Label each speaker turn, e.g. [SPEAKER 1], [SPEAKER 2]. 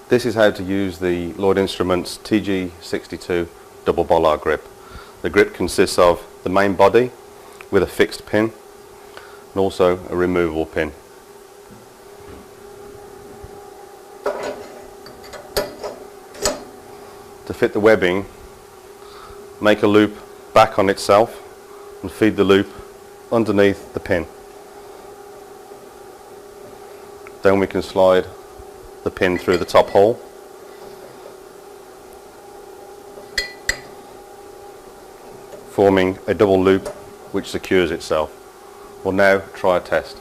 [SPEAKER 1] This is how to use the Lloyd Instruments TG62 double bollard grip. The grip consists of the main body with a fixed pin and also a removable pin. To fit the webbing, make a loop back on itself and feed the loop underneath the pin. Then we can slide the pin through the top hole. Forming a double loop which secures itself. We'll now try a test.